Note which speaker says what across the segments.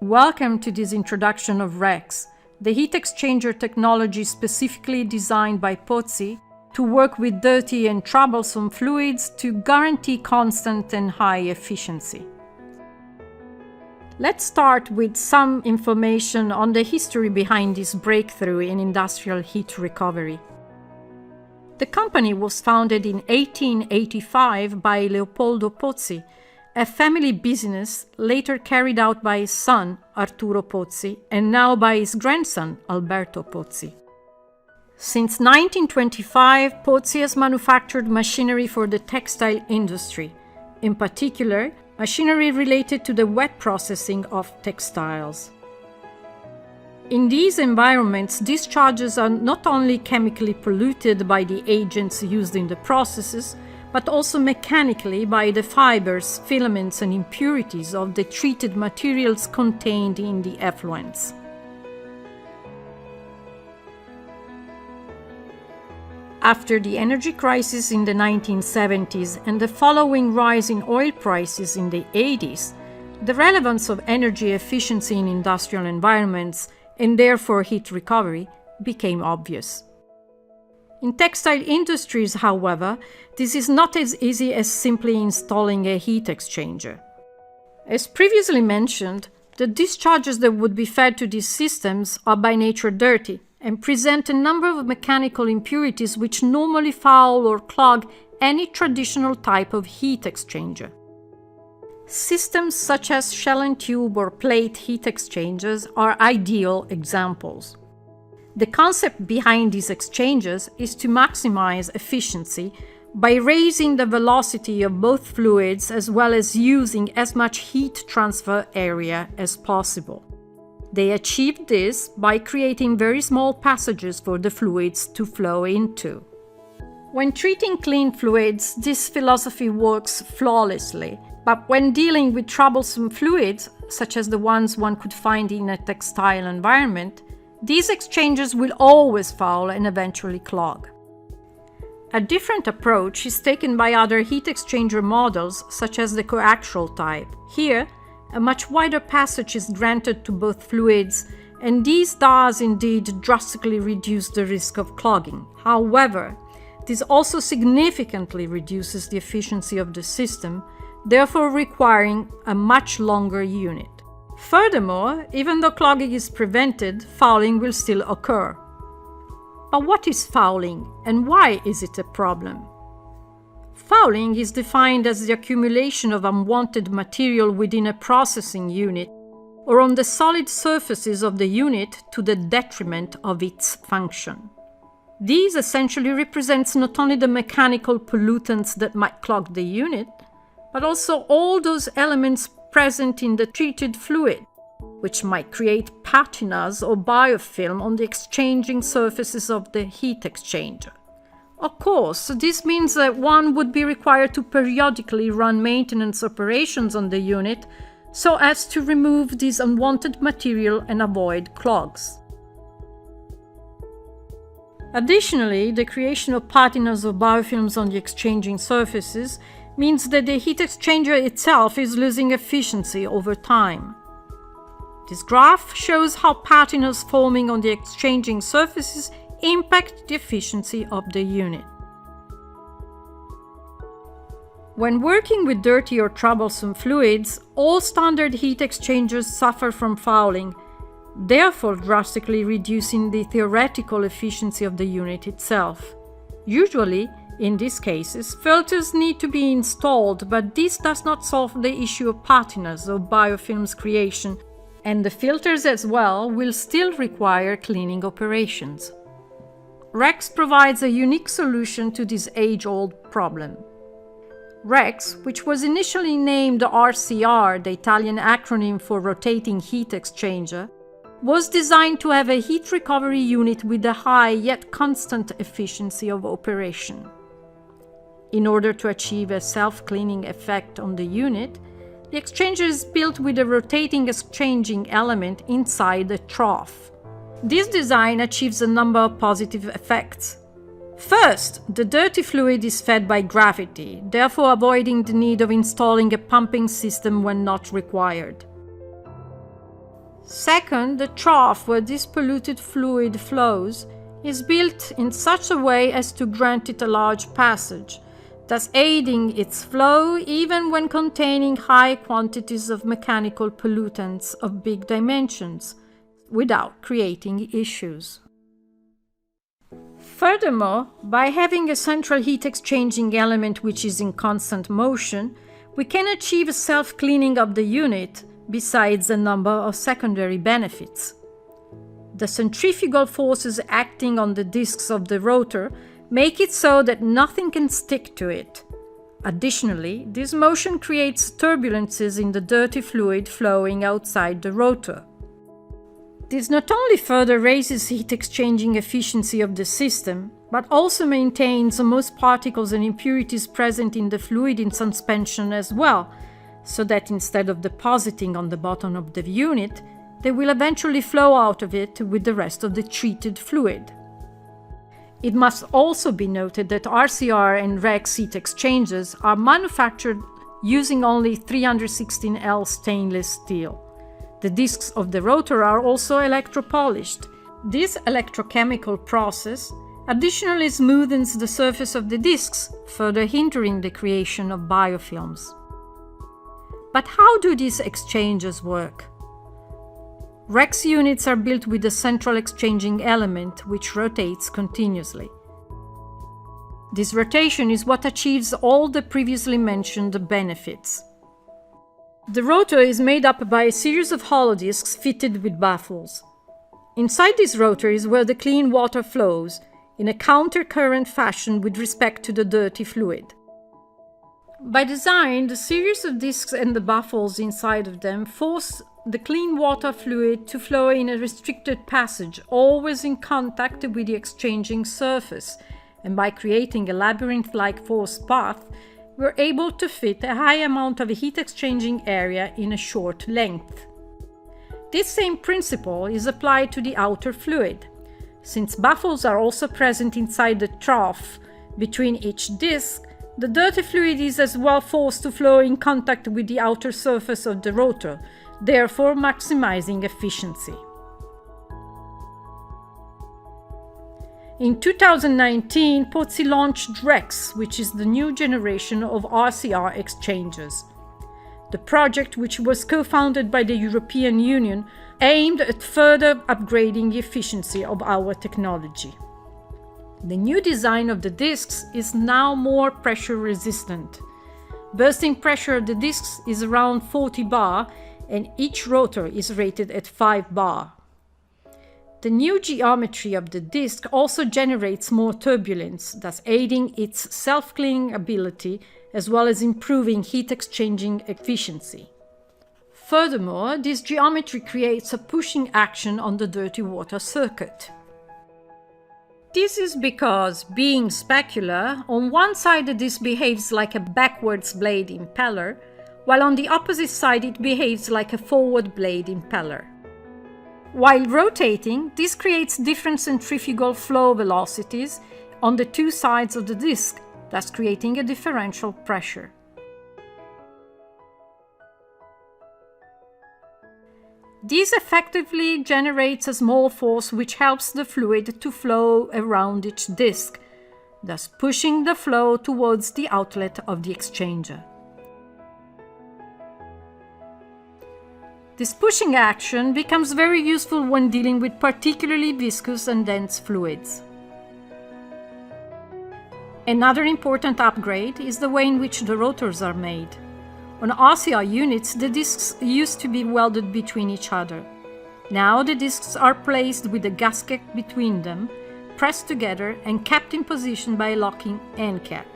Speaker 1: Welcome to this introduction of RHeX, the heat exchanger technology specifically designed by Pozzi to work with dirty and troublesome fluids to guarantee constant and high efficiency. Let's start with some information on the history behind this breakthrough in industrial heat recovery. The company was founded in 1885 by Leopoldo Pozzi, a family business later carried out by his son, Arturo Pozzi, and now by his grandson, Alberto Pozzi. Since 1925, Pozzi has manufactured machinery for the textile industry, in particular, machinery related to the wet processing of textiles. In these environments, discharges are not only chemically polluted by the agents used in the processes, but also mechanically by the fibers, filaments, and impurities of the treated materials contained in the effluents. After the energy crisis in the 1970s and the following rise in oil prices in the 80s, the relevance of energy efficiency in industrial environments, and therefore heat recovery, became obvious. In textile industries, however, this is not as easy as simply installing a heat exchanger. As previously mentioned, the discharges that would be fed to these systems are by nature dirty and present a number of mechanical impurities which normally foul or clog any traditional type of heat exchanger. Systems such as shell and tube or plate heat exchangers are ideal examples. The concept behind these exchanges is to maximize efficiency by raising the velocity of both fluids as well as using as much heat transfer area as possible. They achieved this by creating very small passages for the fluids to flow into. When treating clean fluids, this philosophy works flawlessly, but when dealing with troublesome fluids, such as the ones one could find in a textile environment, these exchangers will always foul and eventually clog. A different approach is taken by other heat exchanger models, such as the coaxial type. Here, a much wider passage is granted to both fluids, and this does indeed drastically reduce the risk of clogging. However, this also significantly reduces the efficiency of the system, therefore requiring a much longer unit. Furthermore, even though clogging is prevented, fouling will still occur. But what is fouling and why is it a problem? Fouling is defined as the accumulation of unwanted material within a processing unit or on the solid surfaces of the unit to the detriment of its function. These essentially represents not only the mechanical pollutants that might clog the unit, but also all those elements present in the treated fluid, which might create patinas or biofilm on the exchanging surfaces of the heat exchanger. Of course, this means that one would be required to periodically run maintenance operations on the unit so as to remove this unwanted material and avoid clogs. Additionally, the creation of patinas or biofilms on the exchanging surfaces means that the heat exchanger itself is losing efficiency over time. This graph shows how patinas forming on the exchanging surfaces impact the efficiency of the unit. When working with dirty or troublesome fluids, all standard heat exchangers suffer from fouling, therefore drastically reducing the theoretical efficiency of the unit itself. Usually, in these cases, filters need to be installed, but this does not solve the issue of patinas or biofilms creation, and the filters as well will still require cleaning operations. RHeX provides a unique solution to this age-old problem. RHeX, which was initially named RCR, the Italian acronym for Rotating Heat Exchanger, was designed to have a heat recovery unit with a high yet constant efficiency of operation. In order to achieve a self-cleaning effect on the unit, the exchanger is built with a rotating exchanging element inside the trough. This design achieves a number of positive effects. First, the dirty fluid is fed by gravity, therefore avoiding the need of installing a pumping system when not required. Second, the trough where this polluted fluid flows is built in such a way as to grant it a large passage, thus aiding its flow even when containing high quantities of mechanical pollutants of big dimensions, without creating issues. Furthermore, by having a central heat exchanging element which is in constant motion, we can achieve a self-cleaning of the unit, besides a number of secondary benefits. The centrifugal forces acting on the discs of the rotor make it so that nothing can stick to it. Additionally, this motion creates turbulences in the dirty fluid flowing outside the rotor. This not only further raises heat exchanging efficiency of the system, but also maintains most particles and impurities present in the fluid in suspension as well, so that instead of depositing on the bottom of the unit, they will eventually flow out of it with the rest of the treated fluid. It must also be noted that RCR and RHeX heat exchangers are manufactured using only 316L stainless steel. The discs of the rotor are also electropolished. This electrochemical process additionally smoothens the surface of the discs, further hindering the creation of biofilms. But how do these exchangers work? RHeX units are built with a central exchanging element which rotates continuously. This rotation is what achieves all the previously mentioned benefits. The rotor is made up by a series of hollow discs fitted with baffles. Inside this rotor is where the clean water flows, in a counter-current fashion with respect to the dirty fluid. By design, the series of discs and the baffles inside of them force the clean water fluid to flow in a restricted passage, always in contact with the exchanging surface, and by creating a labyrinth-like forced path, we're able to fit a high amount of heat exchanging area in a short length. This same principle is applied to the outer fluid. Since baffles are also present inside the trough between each disc, the dirty fluid is as well forced to flow in contact with the outer surface of the rotor, therefore maximizing efficiency. In 2019, Pozzi launched RHeX, which is the new generation of RCR exchangers. The project, which was co-founded by the European Union, aimed at further upgrading the efficiency of our technology. The new design of the discs is now more pressure resistant. Bursting pressure of the discs is around 40 bar, and each rotor is rated at 5 bar. The new geometry of the disc also generates more turbulence, thus aiding its self-cleaning ability as well as improving heat exchanging efficiency. Furthermore, this geometry creates a pushing action on the dirty water circuit. This is because, being specular, on one side the disc behaves like a backwards blade impeller, while on the opposite side it behaves like a forward blade impeller. While rotating, this creates different centrifugal flow velocities on the two sides of the disc, thus creating a differential pressure. This effectively generates a small force which helps the fluid to flow around each disc, thus pushing the flow towards the outlet of the exchanger. This pushing action becomes very useful when dealing with particularly viscous and dense fluids. Another important upgrade is the way in which the rotors are made. On RCR units, the discs used to be welded between each other. Now the discs are placed with a gasket between them, pressed together and kept in position by a locking end cap.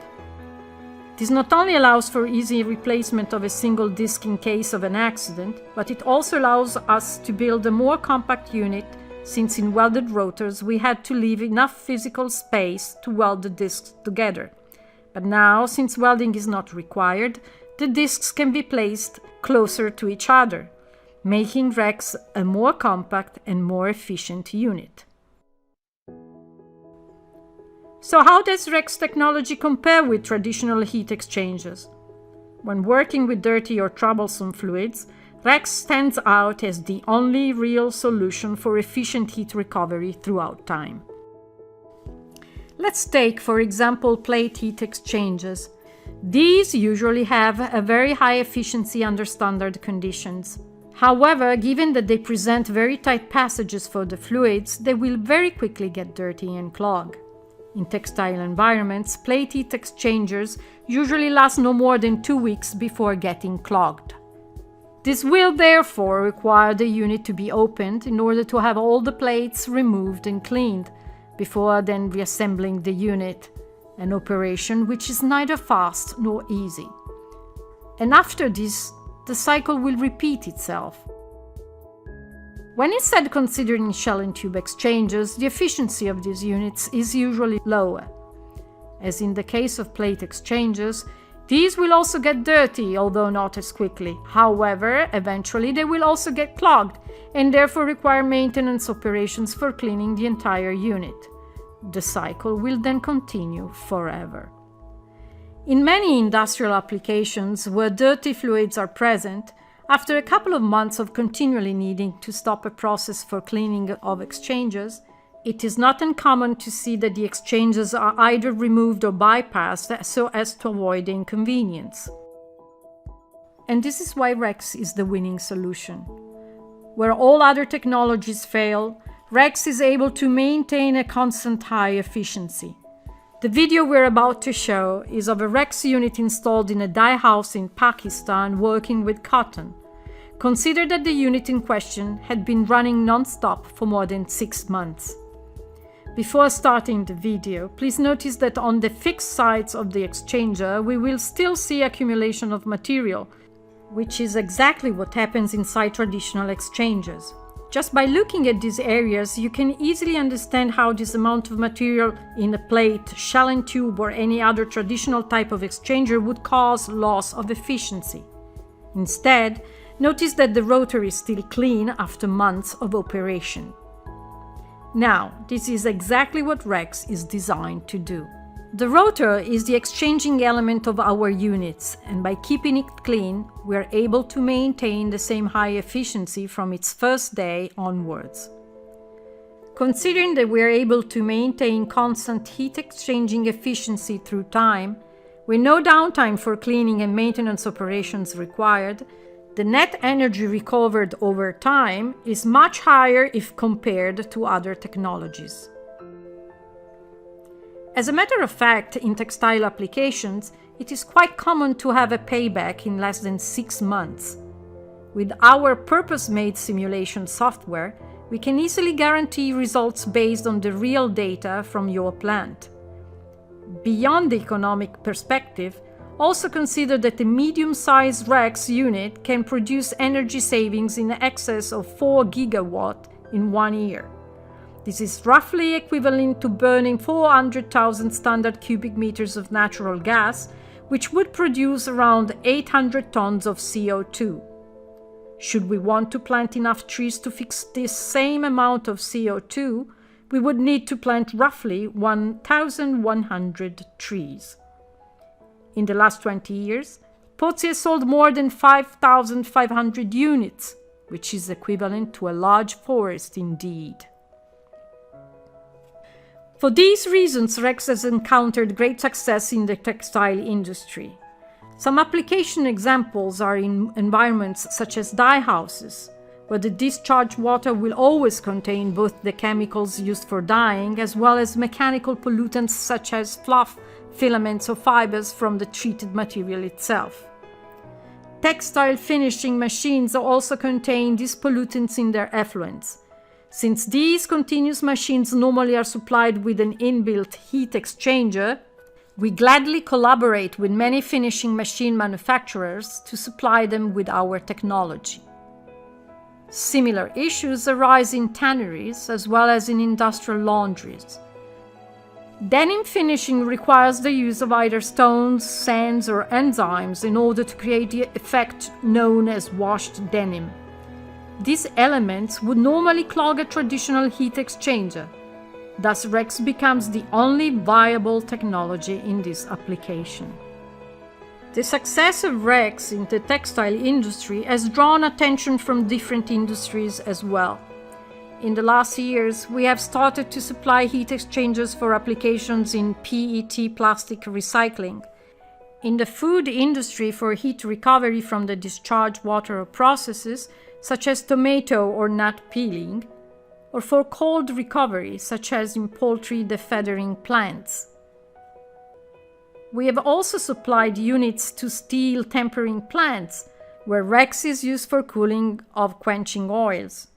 Speaker 1: This not only allows for easy replacement of a single disc in case of an accident, but it also allows us to build a more compact unit, since in welded rotors we had to leave enough physical space to weld the discs together. But now, since welding is not required, the discs can be placed closer to each other, making RHeX a more compact and more efficient unit. So how does RHeX technology compare with traditional heat exchangers? When working with dirty or troublesome fluids, RHeX stands out as the only real solution for efficient heat recovery throughout time. Let's take, for example, plate heat exchangers. These usually have a very high efficiency under standard conditions. However, given that they present very tight passages for the fluids, they will very quickly get dirty and clog. In textile environments, plate heat exchangers usually last no more than 2 weeks before getting clogged. This will therefore require the unit to be opened in order to have all the plates removed and cleaned, before then reassembling the unit, an operation which is neither fast nor easy. And after this, the cycle will repeat itself. When instead considering shell and tube exchangers, the efficiency of these units is usually lower. As in the case of plate exchangers, these will also get dirty, although not as quickly. However, eventually they will also get clogged and therefore require maintenance operations for cleaning the entire unit. The cycle will then continue forever. In many industrial applications where dirty fluids are present, after a couple of months of continually needing to stop a process for cleaning of exchangers, it is not uncommon to see that the exchangers are either removed or bypassed so as to avoid the inconvenience. And this is why RHeX is the winning solution. Where all other technologies fail, RHeX is able to maintain a constant high efficiency. The video we're about to show is of a RHeX unit installed in a dye house in Pakistan working with cotton. Consider that the unit in question had been running non-stop for more than 6 months. Before starting the video, please notice that on the fixed sides of the exchanger we will still see accumulation of material, which is exactly what happens inside traditional exchangers. Just by looking at these areas, you can easily understand how this amount of material in a plate, shell and tube or any other traditional type of exchanger would cause loss of efficiency. Instead, notice that the rotary is still clean after months of operation. Now, this is exactly what RHeX is designed to do. The rotor is the exchanging element of our units, and by keeping it clean, we are able to maintain the same high efficiency from its first day onwards. Considering that we are able to maintain constant heat exchanging efficiency through time, with no downtime for cleaning and maintenance operations required, the net energy recovered over time is much higher if compared to other technologies. As a matter of fact, in textile applications, it is quite common to have a payback in less than 6 months. With our purpose-made simulation software, we can easily guarantee results based on the real data from your plant. Beyond the economic perspective, also consider that a medium-sized RHeX unit can produce energy savings in excess of 4 gigawatt in 1 year. This is roughly equivalent to burning 400,000 standard cubic meters of natural gas, which would produce around 800 tons of CO2. Should we want to plant enough trees to fix this same amount of CO2, we would need to plant roughly 1,100 trees. In the last 20 years, Pozzi has sold more than 5,500 units, which is equivalent to a large forest indeed. For these reasons, RHeX has encountered great success in the textile industry. Some application examples are in environments such as dye houses, where the discharge water will always contain both the chemicals used for dyeing as well as mechanical pollutants such as fluff, filaments or fibers from the treated material itself. Textile finishing machines also contain these pollutants in their effluents. Since these continuous machines normally are supplied with an inbuilt heat exchanger, we gladly collaborate with many finishing machine manufacturers to supply them with our technology. Similar issues arise in tanneries as well as in industrial laundries. Denim finishing requires the use of either stones, sands, or enzymes in order to create the effect known as washed denim. These elements would normally clog a traditional heat exchanger. Thus, RHeX becomes the only viable technology in this application. The success of RHeX in the textile industry has drawn attention from different industries as well. In the last years, we have started to supply heat exchangers for applications in PET plastic recycling, in the food industry for heat recovery from the discharged water processes, such as tomato or nut peeling, or for cold recovery, such as in poultry defeathering plants. We have also supplied units to steel tempering plants, where RHeX is used for cooling of quenching oils,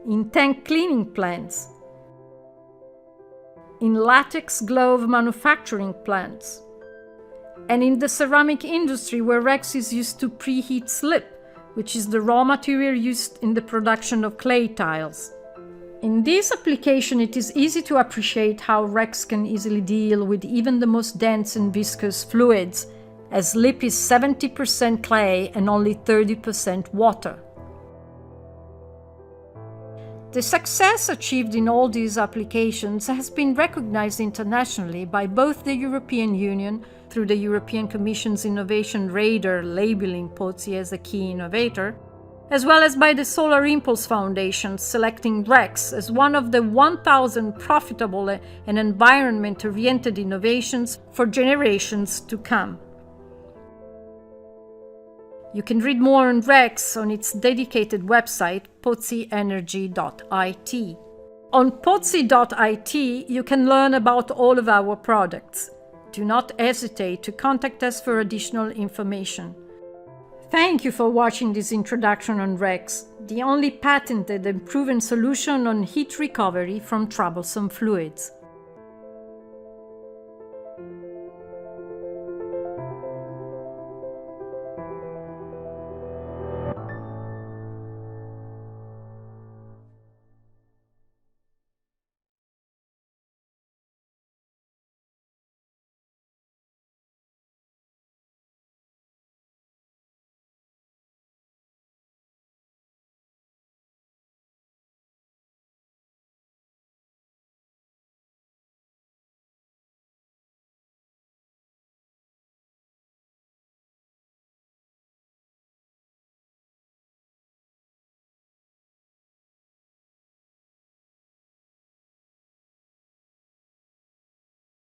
Speaker 1: in tank cleaning plants, in latex glove manufacturing plants, and in the ceramic industry where RHeX is used to preheat slip, which is the raw material used in the production of clay tiles. In this application, it is easy to appreciate how RHeX can easily deal with even the most dense and viscous fluids, as slip is 70% clay and only 30% water. The success achieved in all these applications has been recognized internationally by both the European Union, through the European Commission's Innovation Radar labeling Pozzi as a key innovator, as well as by the Solar Impulse Foundation selecting RHeX as one of the 1,000 profitable and environment-oriented innovations for generations to come. You can read more on RHeX on its dedicated website, pozzienergy.it. On pozzi.it, you can learn about all of our products. Do not hesitate to contact us for additional information. Thank you for watching this introduction on RHeX, the only patented and proven solution on heat recovery from troublesome fluids.